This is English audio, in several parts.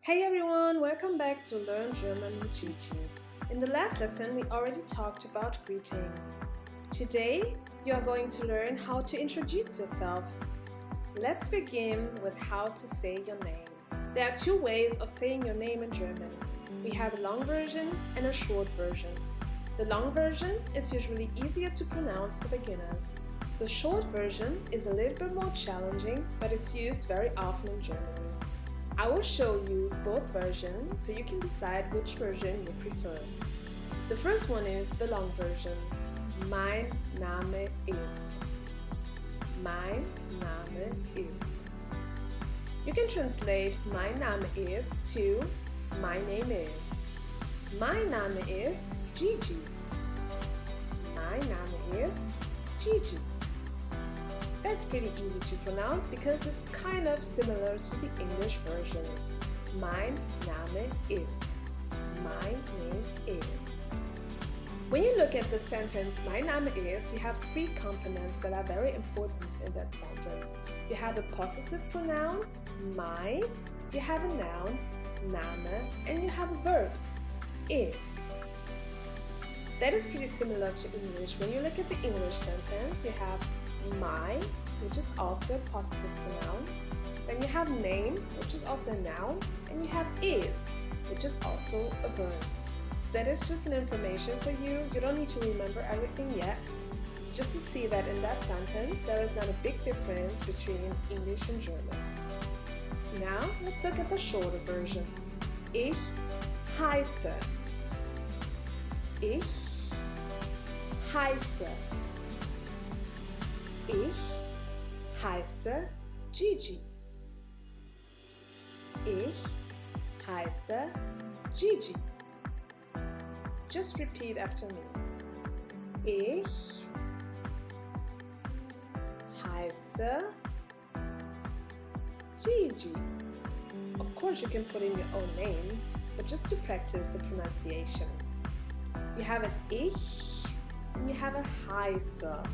Hey everyone, welcome back to Learn German with GiGi. In the last lesson, we already talked about greetings. Today, you are going to learn how to introduce yourself. Let's begin with how to say your name. There are two ways of saying your name in German. We have a long version and a short version. The long version is usually easier to pronounce for beginners. The short version is a little bit more challenging, but it's used very often in Germany. I will show you both versions so you can decide which version you prefer. The first one is the long version. Mein Name ist. Mein Name ist. You can translate mein Name ist to my name is. Mein Name ist GiGi. Mein Name ist GiGi. That's pretty easy to pronounce because it's kind of similar to the English version. Mein Name ist. My name is. When you look at the sentence mein Name ist, you have three components that are very important in that sentence. You have a possessive pronoun, my, you have a noun, Name, and you have a verb, ist. That is pretty similar to English. When you look at the English sentence, you have my, which is also a possessive pronoun. Then you have name, which is also a noun. And you have is, which is also a verb. That is just an information for you. You don't need to remember everything yet. Just to see that in that sentence, there is not a big difference between English and German. Now, let's look at the shorter version. Ich heiße. Ich heiße. Ich heiße GiGi. Ich heiße GiGi. Just repeat after me. Ich heiße GiGi. Of course, you can put in your own name, but just to practice the pronunciation. You have an Ich and you have a heiße.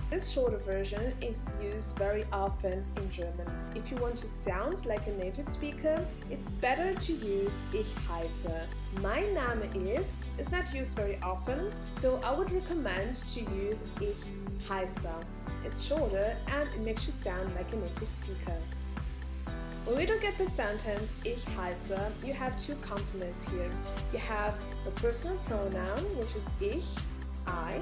This shorter version is used very often in German. If you want to sound like a native speaker, it's better to use ich heiße. Mein Name is not used very often, so I would recommend to use ich heiße. It's shorter and it makes you sound like a native speaker. When we look at the sentence ich heiße, you have two components here. You have the personal pronoun, which is ich, I,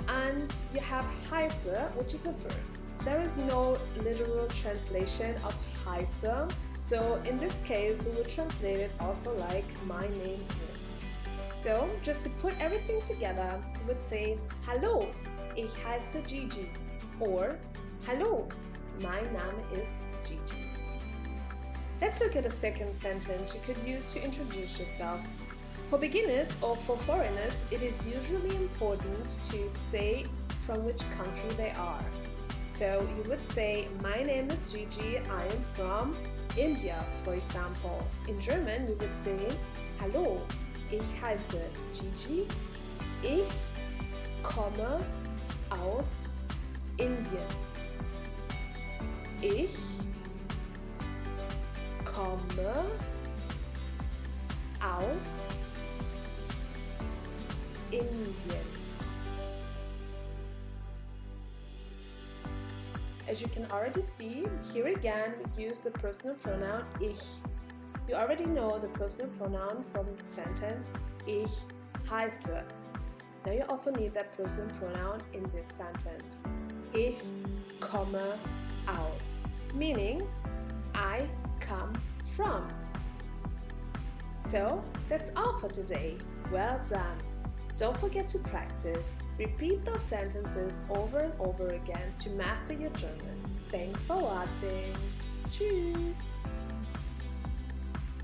and you have heiße, which is a verb. There is no literal translation of heiße, so in this case we would translate it also like my name is. So just to put everything together, we would say Hallo, ich heiße GiGi, or Hallo, mein Name ist GiGi. Let's look at a second sentence you could use to introduce yourself. For beginners or for foreigners, it is usually important to say from which country they are. So you would say, my name is GiGi, I am from India, for example. In German, you would say, Hallo, ich heiße GiGi, ich komme aus Indien. Ich komme aus Indien. As you can already see, here again we use the personal pronoun ich. You already know the personal pronoun from the sentence ich heiße. Now you also need that personal pronoun in this sentence. Ich komme aus, meaning I come from. So that's all for today. Well done. Don't forget to practice. Repeat those sentences over and over again to master your German. Thanks for watching. Tschüss!